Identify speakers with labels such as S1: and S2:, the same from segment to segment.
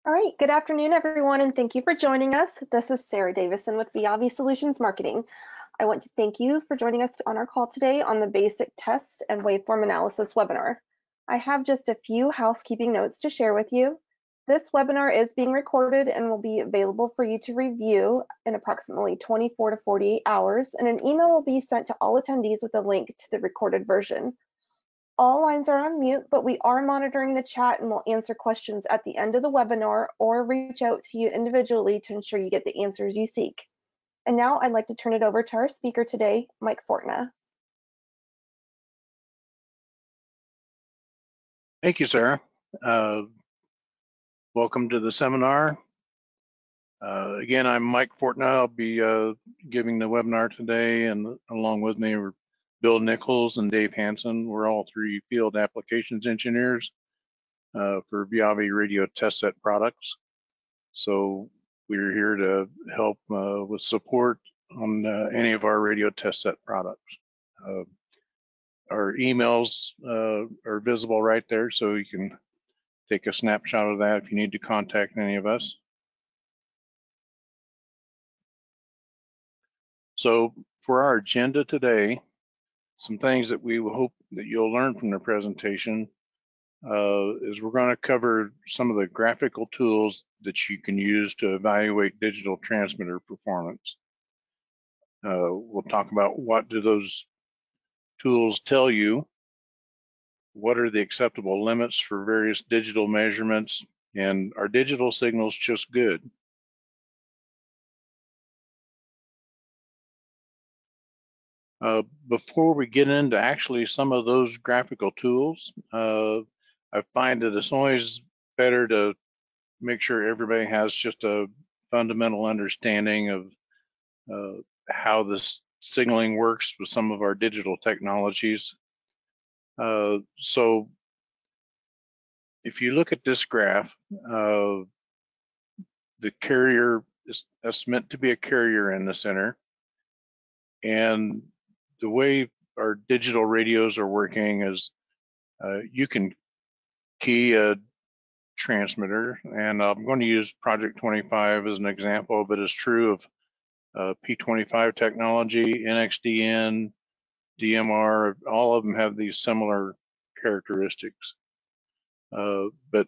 S1: All right, good afternoon, everyone, and thank you for joining us. This is Sarah Davison with VIAVI Solutions Marketing. I want to thank you for joining us on our call today on the Basic Test and Waveform Analysis webinar. I have just a few housekeeping notes to share with you. This webinar is being recorded and will be available for you to review in approximately 24 to 48 hours, and an email will be sent to all attendees with a link to the recorded version. All lines are on mute, but we are monitoring the chat and will answer questions at the end of the webinar or reach out to you individually to ensure you get the answers you seek. And now I'd like to turn it over to our speaker today, Mike Fortna.
S2: Thank you, Sarah. Welcome to the seminar. Again, I'm Mike Fortna. I'll be giving the webinar today, and along with me are Bill Nichols and Dave Hansen. We're all three field applications engineers for VIAVI radio test set products. So we're here to help with support on any of our radio test set products. Our emails are visible right there, so you can take a snapshot of that if you need to contact any of us. So for our agenda today, some things that we hope that you'll learn from the presentation is we're going to cover some of the graphical tools that you can use to evaluate digital transmitter performance. We'll talk about what do those tools tell you, what are the acceptable limits for various digital measurements, and are digital signals just good? Before we get into actually some of those graphical tools, I find that it's always better to make sure everybody has just a fundamental understanding of how this signaling works with some of our digital technologies. So if you look at this graph, the carrier that's meant to be a carrier in the center, and the way our digital radios are working is you can key a transmitter, and I'm going to use Project 25 as an example, but it's true of P25 technology, NXDN, DMR, all of them have these similar characteristics. But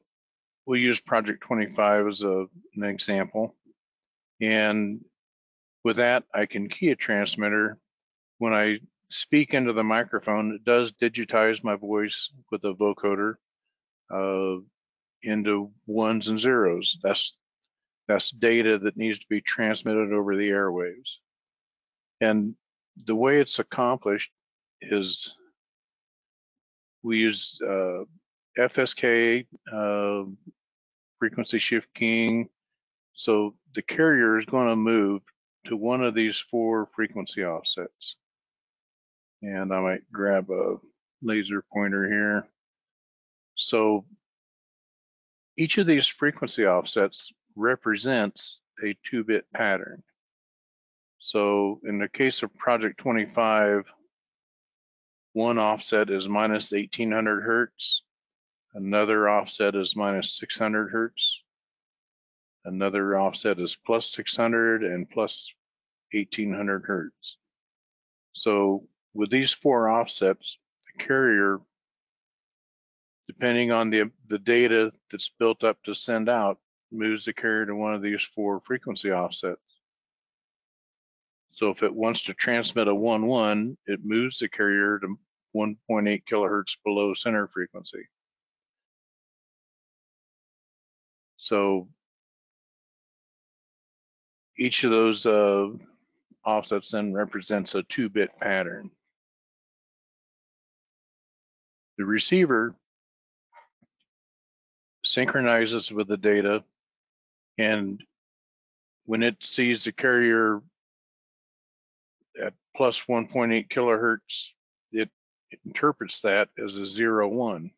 S2: we'll use Project 25 as an example. And with that, I can key a transmitter. When I speak into the microphone, it does digitize my voice with a vocoder into ones and zeros. That's data that needs to be transmitted over the airwaves. And the way it's accomplished is we use FSK frequency shift keying. So the carrier is going to move to one of these four frequency offsets. And I might grab a laser pointer here. So each of these frequency offsets represents a 2-bit pattern. So in the case of Project 25, one offset is minus 1800 hertz, another offset is minus 600 hertz, another offset is plus 600 and plus 1800 hertz. So with these four offsets, the carrier, depending on the data that's built up to send out, moves the carrier to one of these four frequency offsets. So if it wants to transmit a 1-1, it moves the carrier to 1.8 kilohertz below center frequency. So each of those offsets then represents a 2-bit pattern. The receiver synchronizes with the data, and when it sees the carrier at plus 1.8 kilohertz, it interprets that as a 0-1.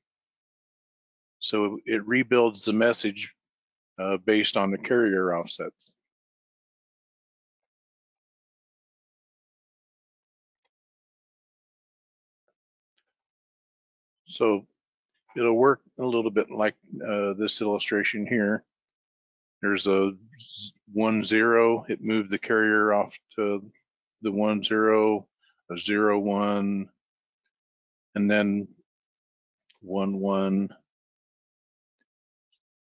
S2: So it rebuilds the message based on the carrier offsets. So it'll work a little bit like this illustration here. There's a 1-0, it moved the carrier off to the 1-0, a 0-1, and then 1-1.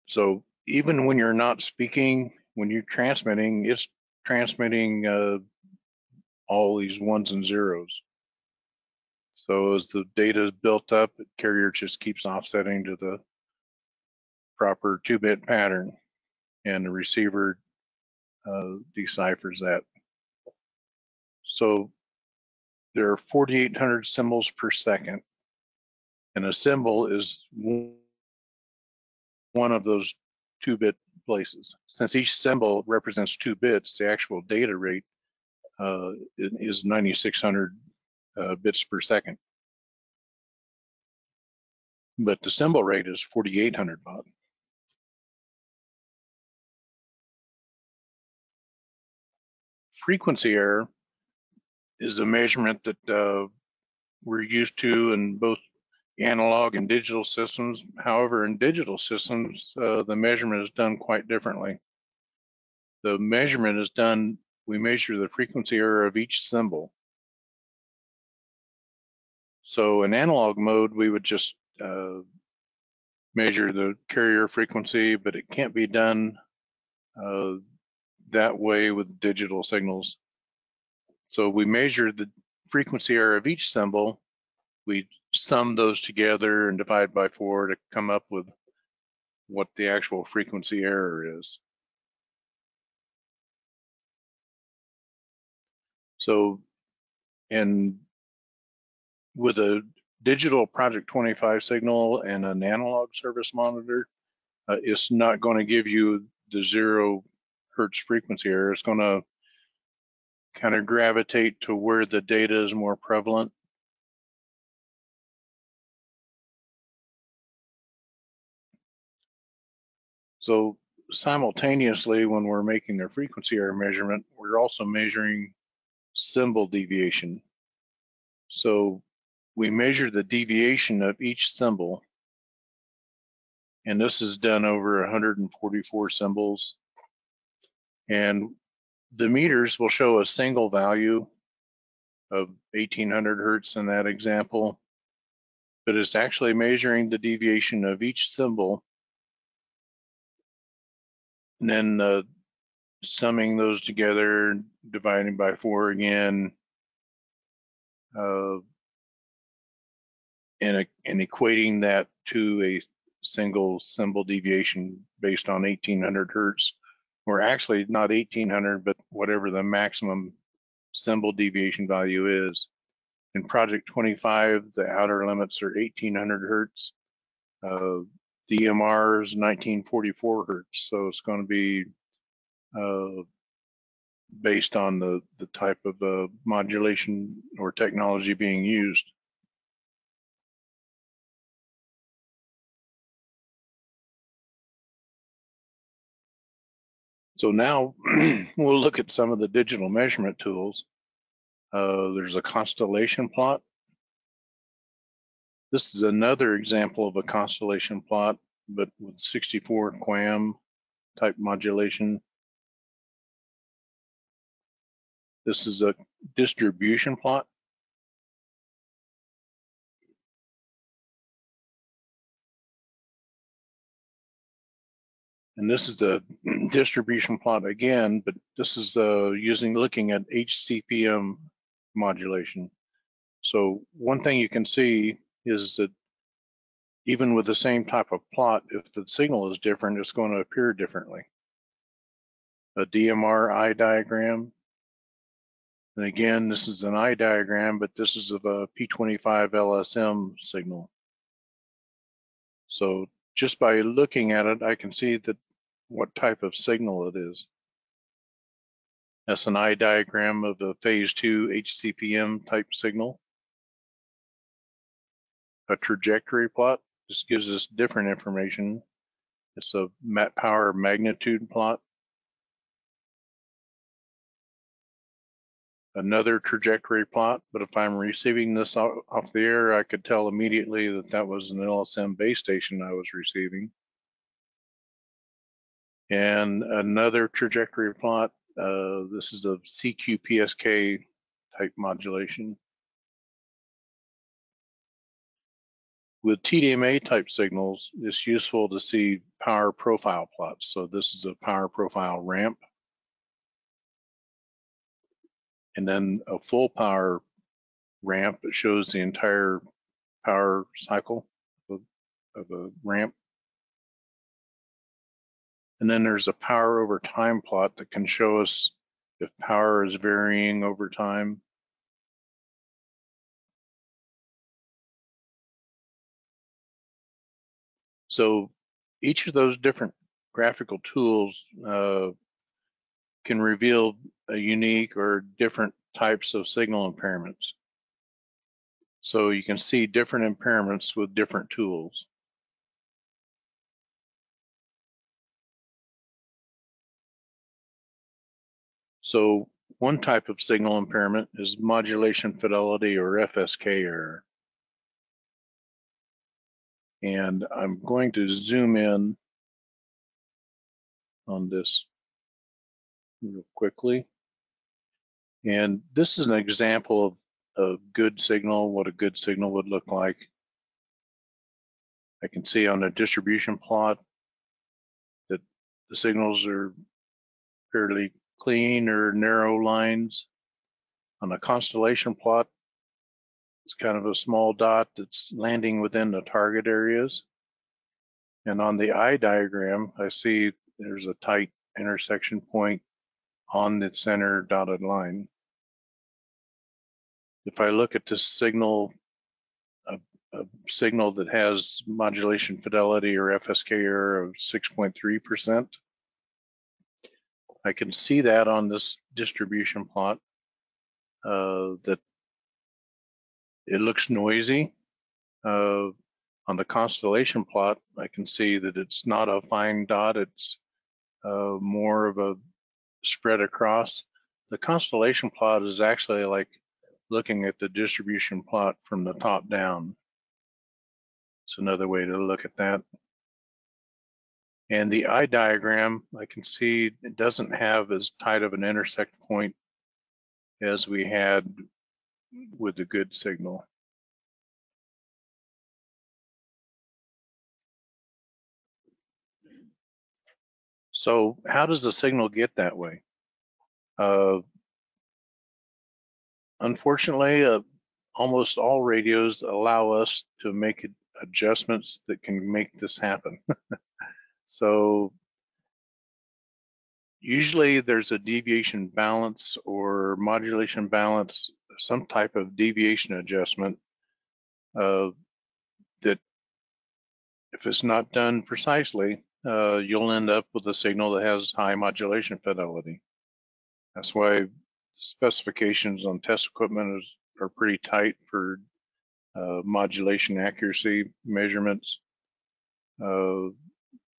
S2: So even when you're not speaking, when you're transmitting, it's transmitting all these ones and zeros. So as the data is built up, the carrier just keeps offsetting to the proper 2-bit pattern, and the receiver deciphers that. So there are 4,800 symbols per second, and a symbol is one of those 2-bit places. Since each symbol represents 2 bits, the actual data rate is 9,600 bits per second. But the symbol rate is 4,800 baud. Frequency error is a measurement that we're used to in both analog and digital systems. However, in digital systems, the measurement is done quite differently. The measurement is done, we measure the frequency error of each symbol. So in analog mode, we would just measure the carrier frequency, but it can't be done that way with digital signals. So we measure the frequency error of each symbol, we sum those together and divide by 4 to come up with what the actual frequency error is. So, and with a digital Project 25 signal and an analog service monitor, it's not going to give you the 0 hertz frequency error. It's going to kind of gravitate to where the data is more prevalent. So simultaneously, when we're making the frequency error measurement, we're also measuring symbol deviation. So we measure the deviation of each symbol, and this is done over 144 symbols. And the meters will show a single value of 1800 hertz in that example, but it's actually measuring the deviation of each symbol, and then summing those together, dividing by 4 again, and equating that to a single symbol deviation based on 1800 hertz, or actually not 1800, but whatever the maximum symbol deviation value is. In Project 25, the outer limits are 1800 hertz. DMR is 1944 hertz, so it's going to be based on the type of modulation or technology being used. So now we'll look at some of the digital measurement tools. There's a constellation plot. This is another example of a constellation plot, but with 64 QAM type modulation. This is a distribution plot. And this is the distribution plot again, but this is looking at HCPM modulation. So one thing you can see is that even with the same type of plot, if the signal is different, it's going to appear differently. A DMR eye diagram. And again, this is an eye diagram, but this is of a P25 LSM signal. So just by looking at it, I can see that what type of signal it is. That's an eye diagram of a phase 2 HCPM type signal. A trajectory plot, this gives us different information. It's a power magnitude plot. Another trajectory plot, but if I'm receiving this off the air, I could tell immediately that that was an LSM base station I was receiving. And another trajectory plot. This is a CQ-PSK type modulation. With TDMA type signals, it's useful to see power profile plots. So this is a power profile ramp. And then a full power ramp that shows the entire power cycle of a ramp. And then there's a power over time plot that can show us if power is varying over time. So each of those different graphical tools can reveal a unique or different types of signal impairments. So you can see different impairments with different tools. So one type of signal impairment is modulation fidelity or FSK error. And I'm going to zoom in on this real quickly. And this is an example of a good signal, what a good signal would look like. I can see on a distribution plot that the signals are fairly clean or narrow lines. On a constellation plot, it's kind of a small dot that's landing within the target areas. And on the eye diagram, I see there's a tight intersection point on the center dotted line. If I look at this signal, a signal that has modulation fidelity or FSK error of 6.3%, I can see that on this distribution plot that it looks noisy. On the constellation plot, I can see that it's not a fine dot, it's more of a spread across. The constellation plot is actually like looking at the distribution plot from the top down. It's another way to look at that. And the eye diagram, I can see it doesn't have as tight of an intersect point as we had with the good signal. So how does the signal get that way? Unfortunately, almost all radios allow us to make adjustments that can make this happen. So usually there's a deviation balance or modulation balance, some type of deviation adjustment that if it's not done precisely, you'll end up with a signal that has high modulation fidelity. That's why specifications on test equipment are pretty tight for modulation accuracy measurements.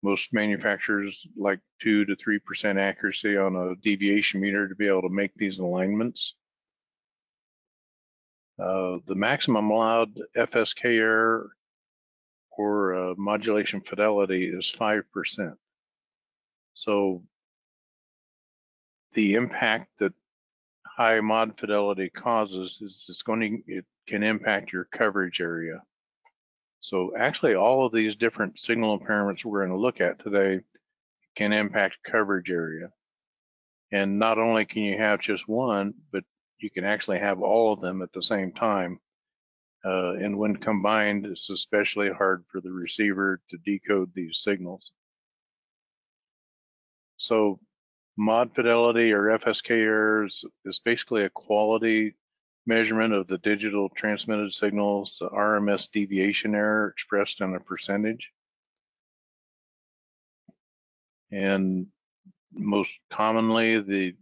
S2: Most manufacturers like 2 to 3% accuracy on a deviation meter to be able to make these alignments. The maximum allowed FSK error or modulation fidelity is 5%. So the impact that high mod fidelity causes is it can impact your coverage area. So actually all of these different signal impairments we're going to look at today can impact coverage area. And not only can you have just one, but you can actually have all of them at the same time. And when combined, it's especially hard for the receiver to decode these signals. So mod fidelity or FSK errors is basically a quality measurement of the digital transmitted signals, the RMS deviation error expressed in a percentage. And most commonly,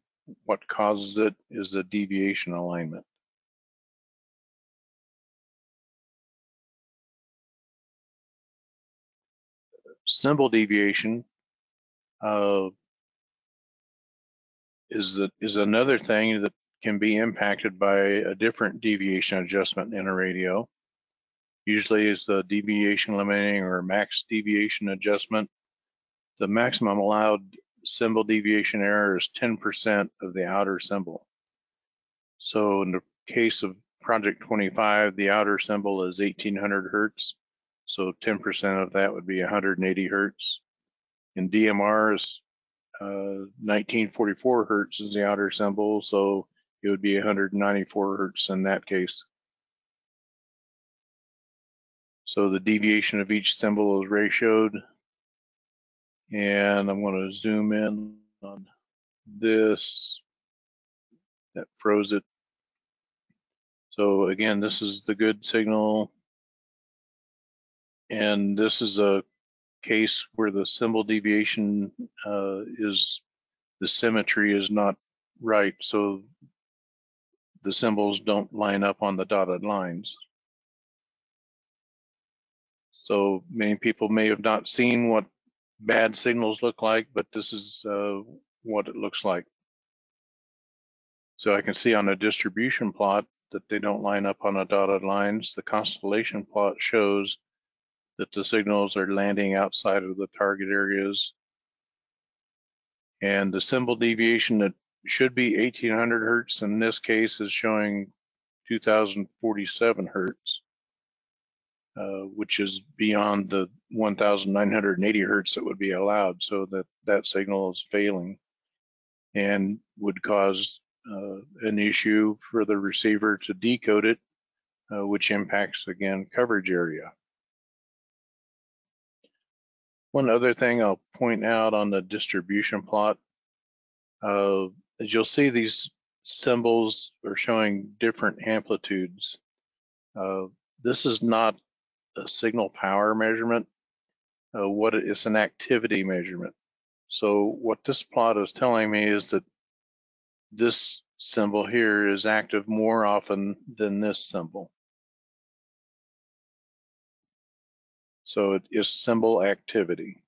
S2: what causes it is a deviation alignment. Symbol deviation is another thing that can be impacted by a different deviation adjustment in a radio. Usually it's the deviation limiting or max deviation adjustment. the maximum allowed symbol deviation error is 10% of the outer symbol. So in the case of project 25, the outer symbol is 1800 hertz. So 10% of that would be 180 hertz. In DMR is 1944 hertz is the outer symbol, so it would be 194 hertz in that case. So the deviation of each symbol is ratioed, and I'm going to zoom in on this. That froze it. So again, this is the good signal, and this is a case where the symbol deviation is, the symmetry is not right, so the symbols don't line up on the dotted lines. So many people may have not seen what bad signals look like, but this is what it looks like. So I can see on a distribution plot that they don't line up on the dotted lines. The constellation plot shows that the signals are landing outside of the target areas. And the symbol deviation that should be 1800 hertz in this case is showing 2047 hertz, which is beyond the 1980 hertz that would be allowed. So that signal is failing and would cause an issue for the receiver to decode it, which impacts, again, coverage area. One other thing I'll point out on the distribution plot, as you'll see, these symbols are showing different amplitudes. This is not a signal power measurement. It's an activity measurement. So what this plot is telling me is that this symbol here is active more often than this symbol. So it is symbol activity.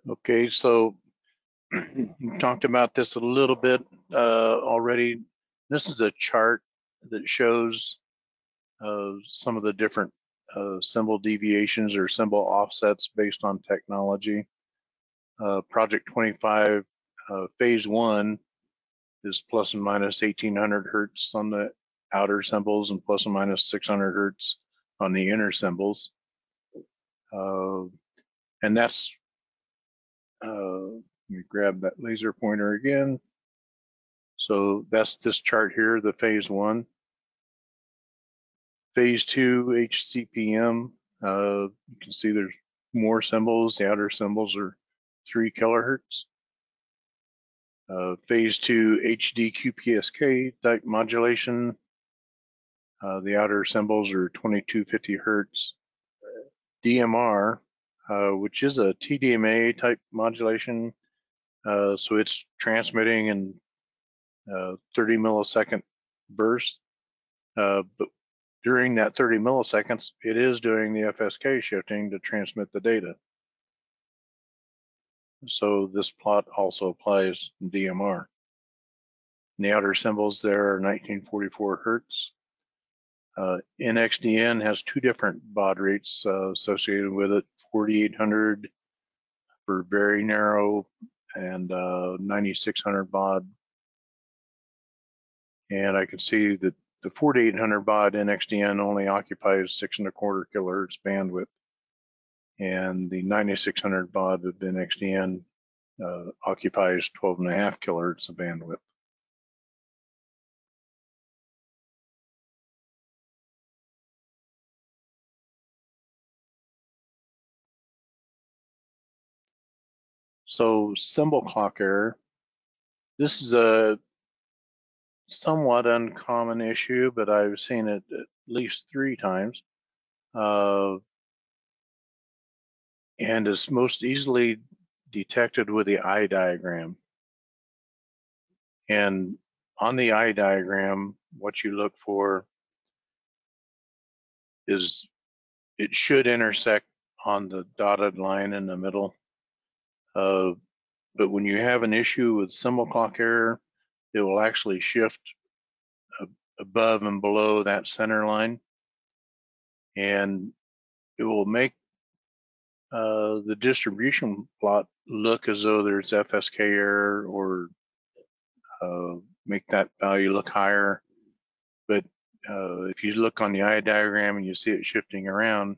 S2: Okay, so we talked about this a little bit already. This is a chart that shows some of the different symbol deviations or symbol offsets based on technology. Project 25, phase 1 is plus and minus 1800 hertz on the outer symbols and plus and minus 600 hertz on the inner symbols. And that's, let me grab that laser pointer again. So that's this chart here, the phase 1. Phase 2 HCPM, you can see there's more symbols. The outer symbols are 3 kilohertz. Phase 2 HD QPSK type modulation, the outer symbols are 2250 hertz. DMR, which is a TDMA type modulation, so it's transmitting in 30 millisecond bursts, but during that 30 milliseconds, it is doing the FSK shifting to transmit the data. So this plot also applies in DMR. And the outer symbols there are 1944 hertz. NXDN has 2 different baud rates associated with it, 4800 for very narrow and 9600 baud. And I can see that the 4800 baud NXDN only occupies 6.25 kilohertz bandwidth, and the 9600 baud of NXDN occupies 12.5 kilohertz of bandwidth. So symbol clock error. This is a somewhat uncommon issue, but I've seen it at least 3 times. And is most easily detected with the eye diagram. And on the eye diagram, what you look for is it should intersect on the dotted line in the middle. But when you have an issue with symbol clock error, it will actually shift above and below that center line, and it will make the distribution plot look as though there's FSK error, or make that value look higher. But if you look on the eye diagram and you see it shifting around,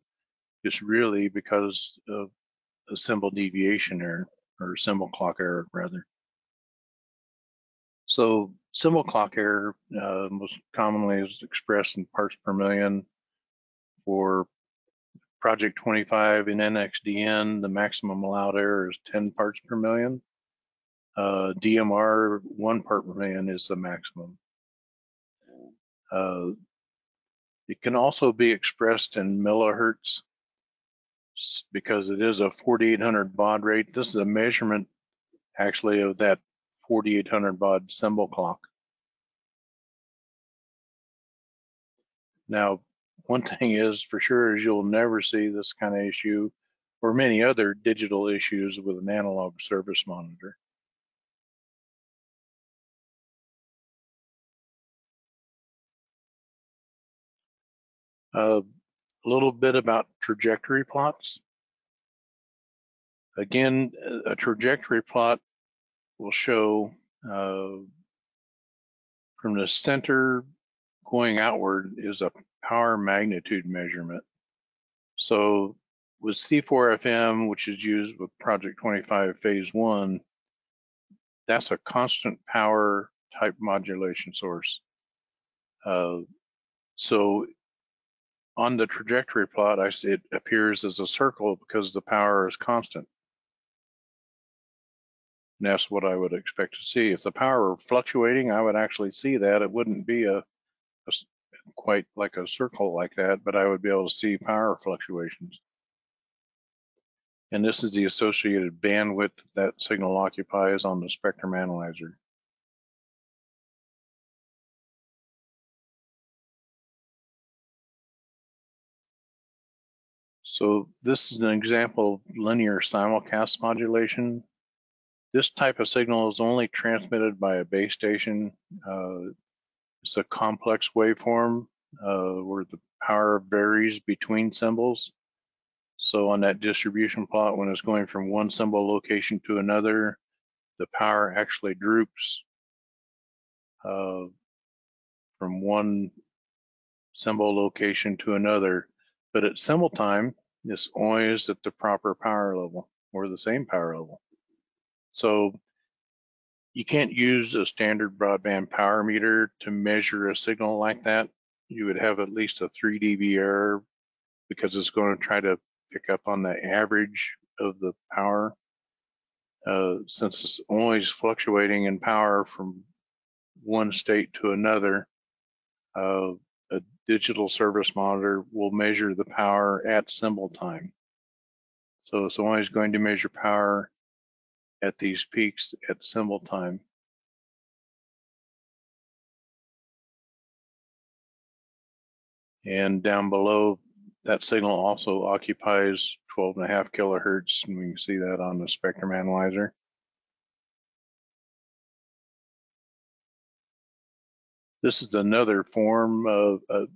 S2: it's really because of a symbol deviation error, or symbol clock error rather. So symbol clock error most commonly is expressed in parts per million. For project 25 in NXDN, the maximum allowed error is 10 parts per million. DMR 1 part per million is the maximum. It can also be expressed in millihertz because it is a 4800 baud rate. This is a measurement actually of that 4800 baud symbol clock. Now, one thing is for sure is you'll never see this kind of issue or many other digital issues with an analog service monitor. A little bit about trajectory plots. Again, a trajectory plot will show from the center going outward is a power magnitude measurement. So with C4FM, which is used with Project 25 Phase 1, that's a constant power type modulation source. So on the trajectory plot, it appears as a circle because the power is constant. And that's what I would expect to see. If the power were fluctuating, I would actually see that. It wouldn't be quite like a circle like that, but I would be able to see power fluctuations. And this is the associated bandwidth that signal occupies on the spectrum analyzer. So this is an example of linear simulcast modulation. This type of signal is only transmitted by a base station. It's a complex waveform where the power varies between symbols. So on that distribution plot, when it's going from one symbol location to another, the power actually droops from one symbol location to another. But at symbol time, it's always at the proper power level or the same power level. So you can't use a standard broadband power meter to measure a signal like that. You would have at least a 3 dB error because it's going to try to pick up on the average of the power. Since it's always fluctuating in power from one state to another, a digital service monitor will measure the power at symbol time. So it's always going to measure power at these peaks at symbol time. And down below, that signal also occupies 12.5 kilohertz, and we can see that on the spectrum analyzer. This is another form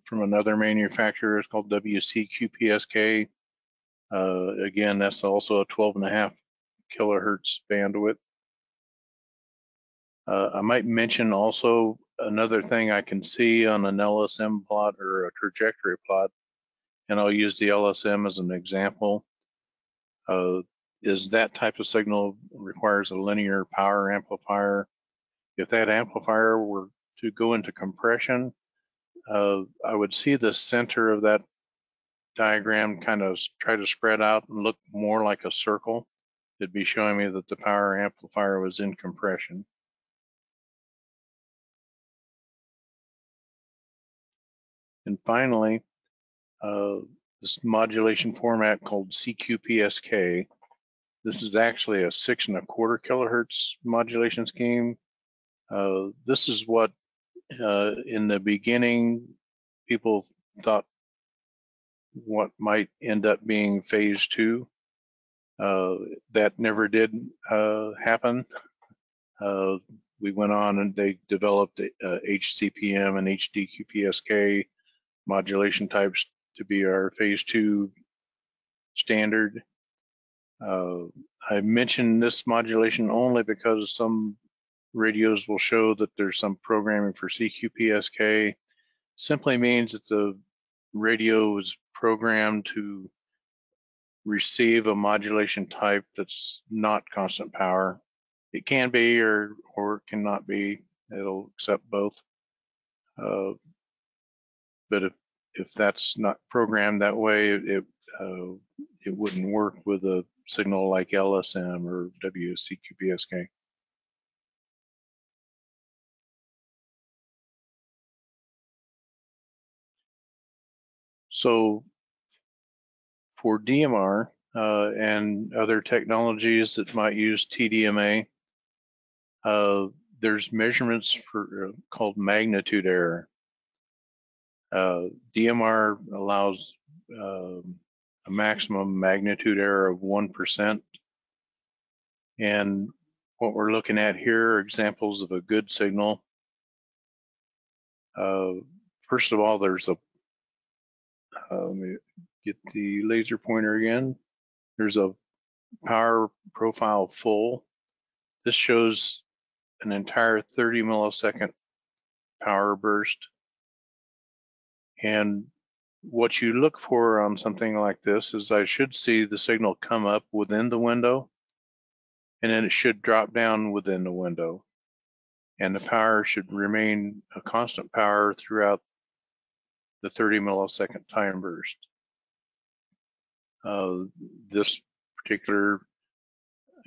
S2: from another manufacturer. It's called WCQPSK. Again, that's also a 12.5 kilohertz bandwidth. I might mention also another thing I can see on an LSM plot or a trajectory plot, and I'll use the LSM as an example, is that type of signal requires a linear power amplifier. If that amplifier were to go into compression, I would see the center of that diagram kind of try to spread out and look more like a circle. It'd be showing me that the power amplifier was in compression. And finally, this modulation format called CQPSK. This is actually a 6.25 kilohertz modulation scheme. This is what in the beginning people thought what might end up being phase 2. That never did happen. We went on and they developed HCPM and HDQPSK modulation types to be our phase 2 standard. I mentioned this modulation only because some radios will show that there's some programming for CQPSK. Simply means that the radio is programmed to receive a modulation type that's not constant power. It can be or it cannot be. It'll accept both. But if that's not programmed that way, it wouldn't work with a signal like LSM or WCQPSK. So for DMR and other technologies that might use TDMA, there's measurements for called magnitude error. DMR allows a maximum magnitude error of 1%. And what we're looking at here are examples of a good signal. First of all, there's a, let me get the laser pointer again. There's a power profile full. This shows an entire 30 millisecond power burst. And what you look for on something like this is I should see the signal come up within the window, and then it should drop down within the window. And the power should remain a constant power throughout the 30 millisecond time burst. This particular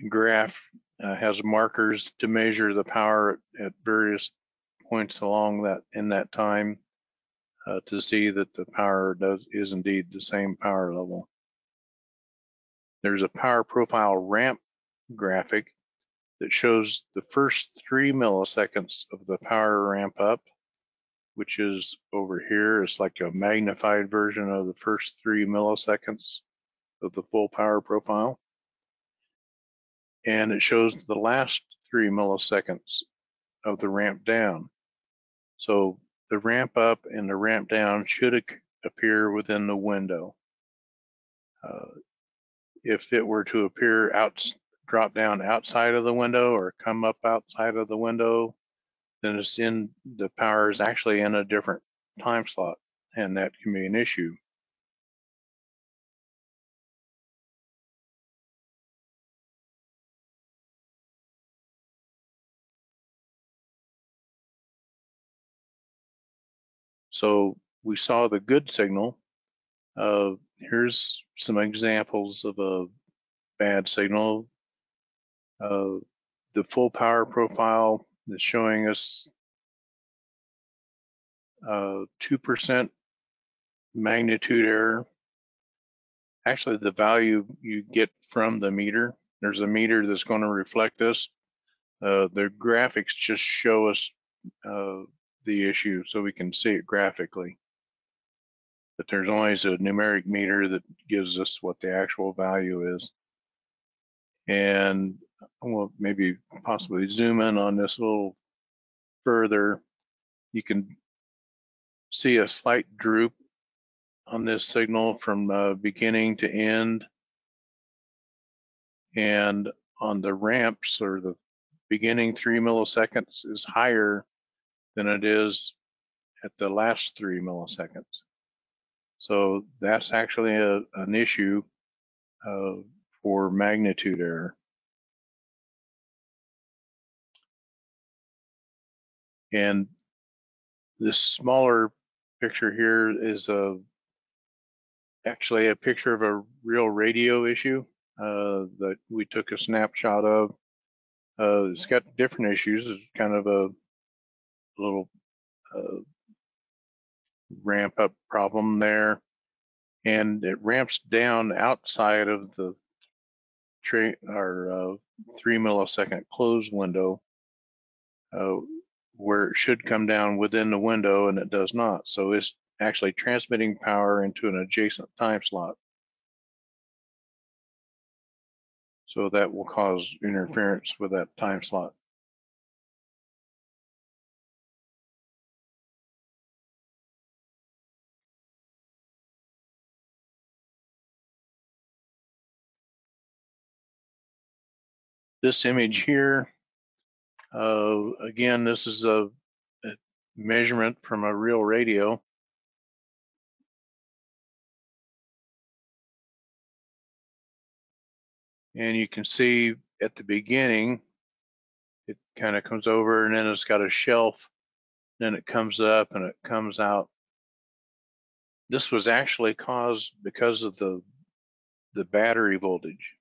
S2: graph has markers to measure the power at various points along that in that time to see that the power is indeed the same power level. There's a power profile ramp graphic that shows the first 3 milliseconds of the power ramp up, which is over here. It's like a magnified version of the first 3 milliseconds of the full power profile. And it shows the last 3 milliseconds of the ramp down. So the ramp up and the ramp down should appear within the window. If it were to appear drop down outside of the window or come up outside of the window, then the power is actually in a different time slot, and that can be an issue. So we saw the good signal. Here's some examples of a bad signal. The full power profile is showing us 2% magnitude error. Actually, the value you get from the meter, there's a meter that's going to reflect this. The graphics just show us the issue so we can see it graphically. But there's always a numeric meter that gives us what the actual value is. And we'll maybe possibly zoom in on this a little further. You can see a slight droop on this signal from beginning to end. And on the ramps, or the beginning 3 milliseconds is higher than it is at the last 3 milliseconds. So that's actually an issue for magnitude error. And this smaller picture here is actually a picture of a real radio issue that we took a snapshot of. It's got different issues. It's kind of a little ramp up problem there, and it ramps down outside of the 3 millisecond close window, where it should come down within the window, and it does not. So it's actually transmitting power into an adjacent time slot. So that will cause interference with that time slot. This image here, again, this is a measurement from a real radio. And you can see at the beginning, it kind of comes over and then it's got a shelf, then it comes up and it comes out. This was actually caused because of the battery voltage.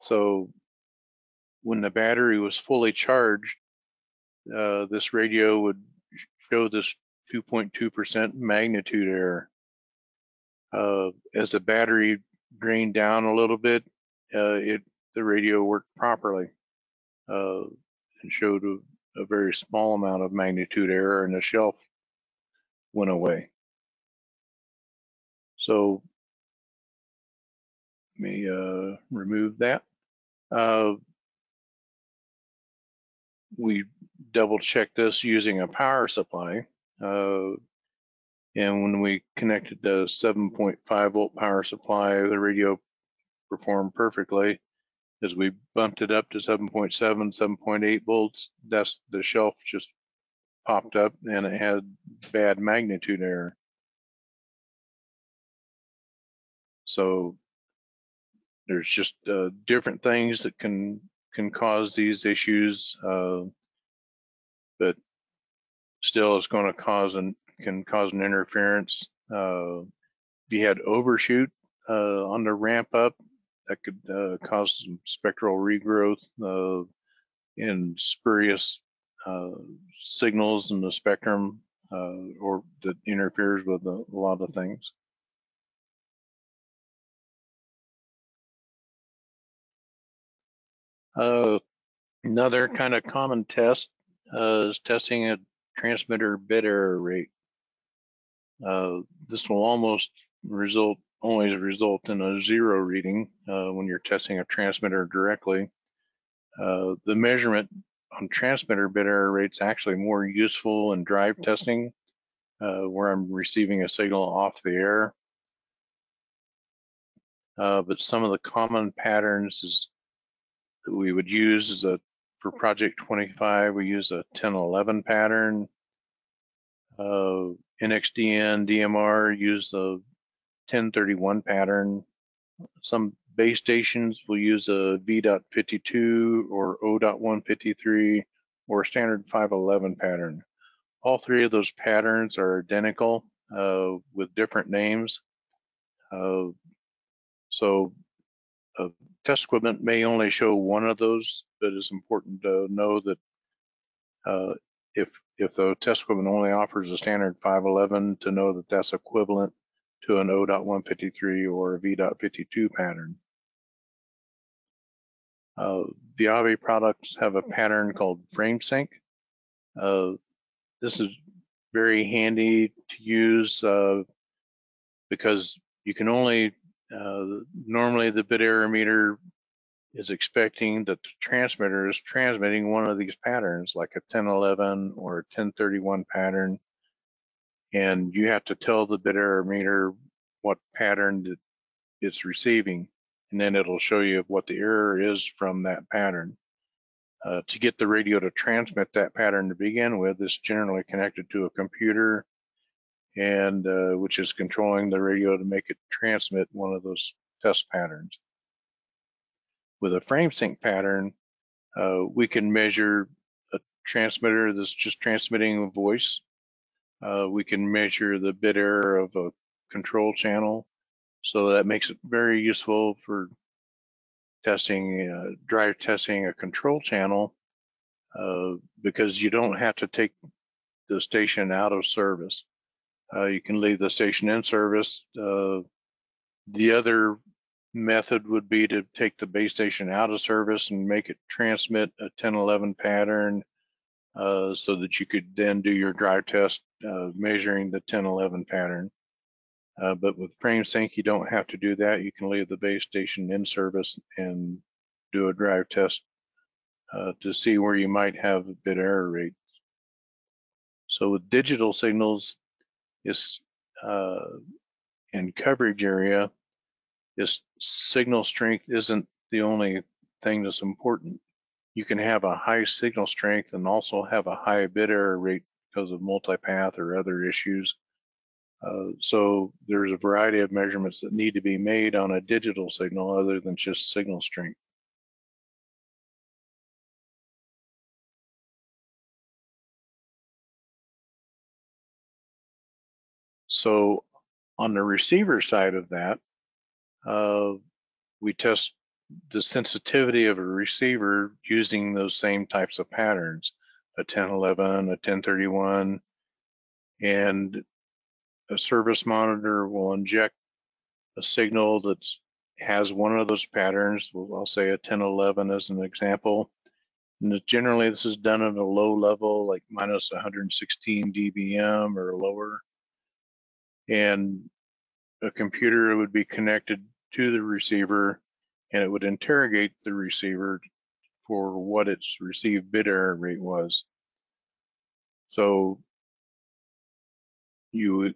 S2: So when the battery was fully charged, this radio would show this 2.2% magnitude error. As the battery drained down a little bit, the radio worked properly and showed a very small amount of magnitude error, and the shelf went away. So let me remove that. We double checked this using a power supply. And when we connected the 7.5 volt power supply, the radio performed perfectly. As we bumped it up to 7.7, 7.8 volts, that's the shelf just popped up and it had bad magnitude error. So there's just different things that can cause these issues, but still it's going to can cause an interference. If you had overshoot on the ramp up, that could cause some spectral regrowth and spurious signals in the spectrum, or that interferes with a lot of things. Another kind of common test is testing a transmitter bit error rate. This will always result in a 0 reading when you're testing a transmitter directly. The measurement on transmitter bit error rate is actually more useful in drive testing, where I'm receiving a signal off the air. But some of the common patterns that we would use is for project 25, we use a 1011 pattern. NXDN, DMR use a 1031 pattern. Some base stations will use a V.52 or O.153 or a standard 511 pattern. All three of those patterns are identical with different names. So test equipment may only show one of those, but it's important to know that if the test equipment only offers a standard 511, to know that that's equivalent to an O.153 or a V.52 pattern. VIAVI products have a pattern called frame sync. This is very handy to use because you can only, normally the bit error meter is expecting that the transmitter is transmitting one of these patterns, like a 1011 or a 1031 pattern, and you have to tell the bit error meter what pattern that it's receiving, and then it'll show you what the error is from that pattern. To get the radio to transmit that pattern to begin with, it's generally connected to a computer, and which is controlling the radio to make it transmit one of those test patterns. With a frame sync pattern, we can measure a transmitter that's just transmitting a voice. We can measure the bit error of a control channel. So that makes it very useful for testing, drive testing a control channel, because you don't have to take the station out of service. You can leave the station in service. The other method would be to take the base station out of service and make it transmit a 1011 pattern, so that you could then do your drive test measuring the 1011 pattern. But with FrameSync, you don't have to do that. You can leave the base station in service and do a drive test to see where you might have a bit error rate. So with digital signals, in coverage area, signal strength isn't the only thing that's important. You can have a high signal strength and also have a high bit error rate because of multipath or other issues. So there's a variety of measurements that need to be made on a digital signal other than just signal strength. So on the receiver side of that, we test the sensitivity of a receiver using those same types of patterns, a 1011, a 1031, and a service monitor will inject a signal that has one of those patterns. I'll say a 1011 as an example. And generally this is done at a low level, like minus 116 dBm or lower. And a computer would be connected to the receiver, and it would interrogate the receiver for what its received bit error rate was. So you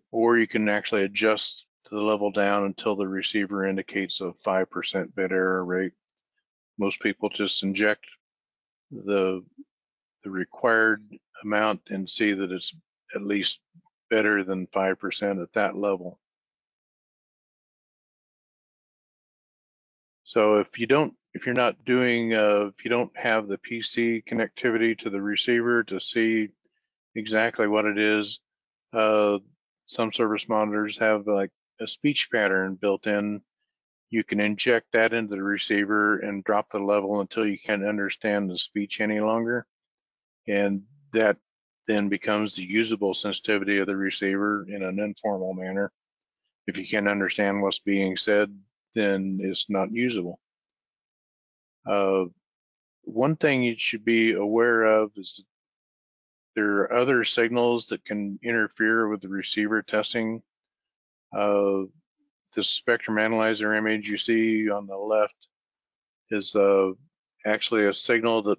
S2: can actually adjust the level down until the receiver indicates a 5% bit error rate. Most people just inject the required amount and see that it's at least better than 5% at that level. So if you don't have the PC connectivity to the receiver to see exactly what it is, some service monitors have like a speech pattern built in. You can inject that into the receiver and drop the level until you can't understand the speech any longer. And that then becomes the usable sensitivity of the receiver in an informal manner. If you can't understand what's being said, then it's not usable. One thing you should be aware of is there are other signals that can interfere with the receiver testing. This spectrum analyzer image you see on the left is actually a signal that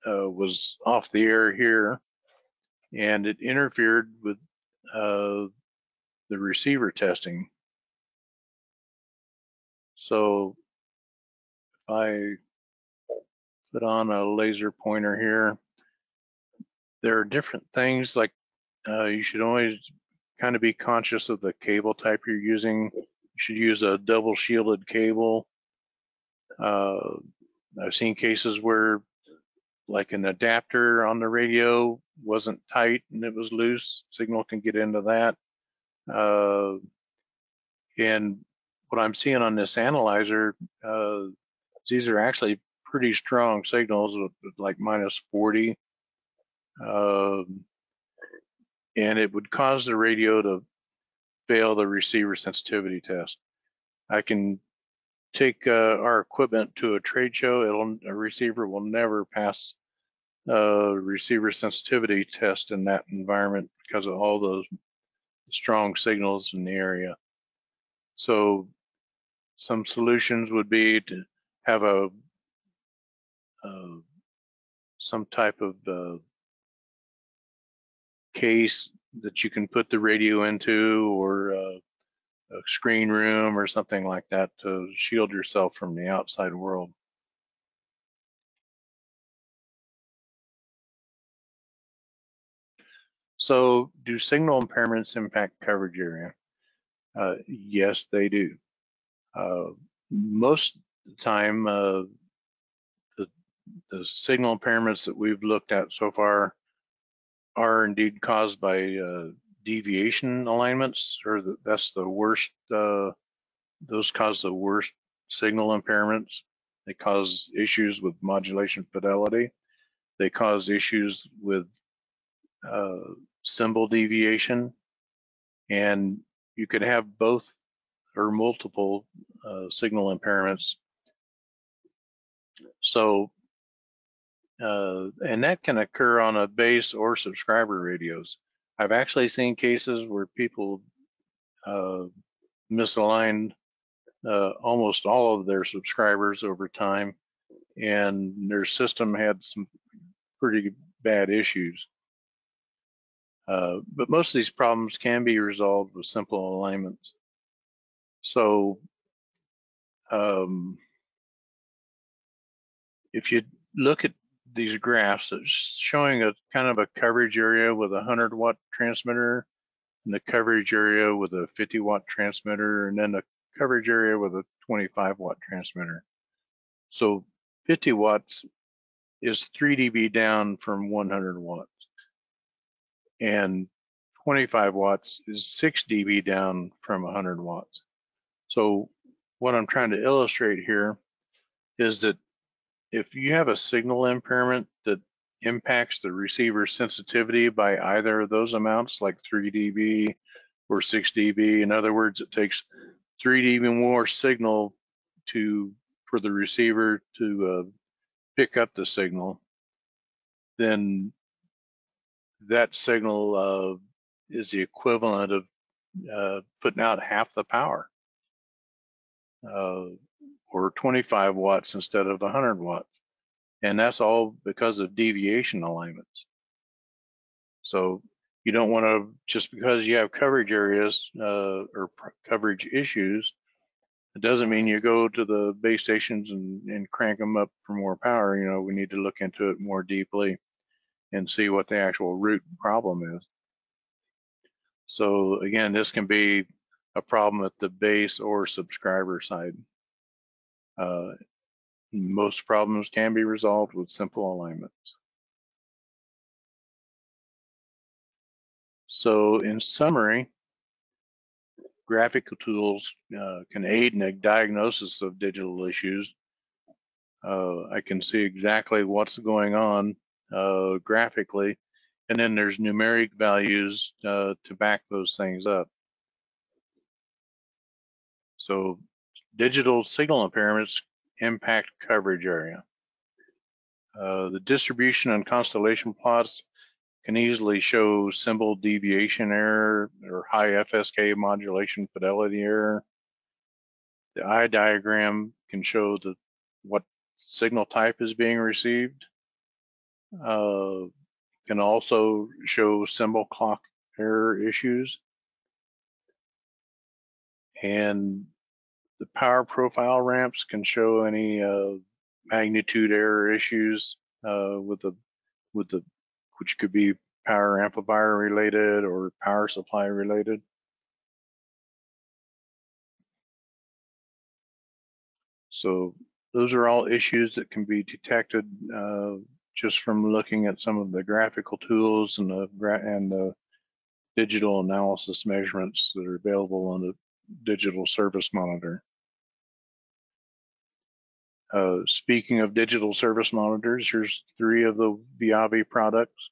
S2: was off the air here, and it interfered with the receiver testing. So if I put on a laser pointer here, there are different things like you should always kind of be conscious of the cable type you're using. You should use a double shielded cable. I've seen cases where like an adapter on the radio wasn't tight and it was loose. Signal can get into that. And what I'm seeing on this analyzer, these are actually pretty strong signals with like minus 40. And it would cause the radio to fail the receiver sensitivity test. I can take our equipment to a trade show. A receiver will never pass a receiver sensitivity test in that environment because of all those strong signals in the area. So some solutions would be to have some type of case that you can put the radio into, or a screen room or something like that to shield yourself from the outside world. So do signal impairments impact coverage area? Yes, they do. Most of the time, the signal impairments that we've looked at so far are indeed caused by deviation alignments, or that's the worst. Those cause the worst signal impairments. They cause issues with modulation fidelity. They cause issues with symbol deviation, and you could have both or multiple signal impairments. So, and that can occur on a base or subscriber radios. I've actually seen cases where people misaligned almost all of their subscribers over time, and their system had some pretty bad issues. But most of these problems can be resolved with simple alignments. So if you look at these graphs, it's showing a kind of a coverage area with a 100-watt transmitter, and the coverage area with a 50-watt transmitter, and then a coverage area with a 25-watt transmitter. So 50 watts is 3 dB down from 100 watts, and 25 watts is 6 dB down from 100 watts. So what I'm trying to illustrate here is that if you have a signal impairment that impacts the receiver sensitivity by either of those amounts, like 3 dB or 6 dB, in other words, it takes 3 dB more signal for the receiver to pick up the signal, then that signal is the equivalent of putting out half the power, or 25 watts instead of 100 watts. And that's all because of deviation alignments. So you don't want to, just because you have coverage areas or coverage issues, it doesn't mean you go to the base stations and crank them up for more power. You know, we need to look into it more deeply and see what the actual root problem is. So again, this can be a problem at the base or subscriber side. Most problems can be resolved with simple alignments. So in summary, graphical tools can aid in a diagnosis of digital issues. I can see exactly what's going on graphically, and then there's numeric values to back those things up. So digital signal impairments impact coverage area. The distribution and constellation plots can easily show symbol deviation error or high FSK modulation fidelity error. The eye diagram can show what signal type is being received. Can also show symbol clock error issues. And the power profile ramps can show any magnitude error issues which could be power amplifier related or power supply related. So those are all issues that can be detected just from looking at some of the graphical tools and the digital analysis measurements that are available on the digital service monitor. Speaking of digital service monitors, here's 3 of the VIAVI products.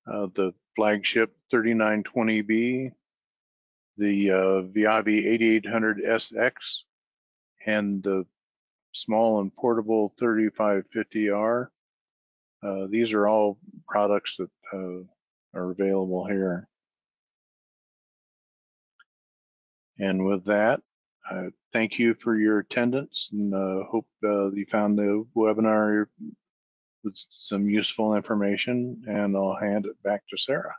S2: The flagship 3920B, the VIAVI 8800SX, and the small and portable 3550R. These are all products that are available here. And with that, thank you for your attendance, and hope you found the webinar with some useful information, and I'll hand it back to Sarah.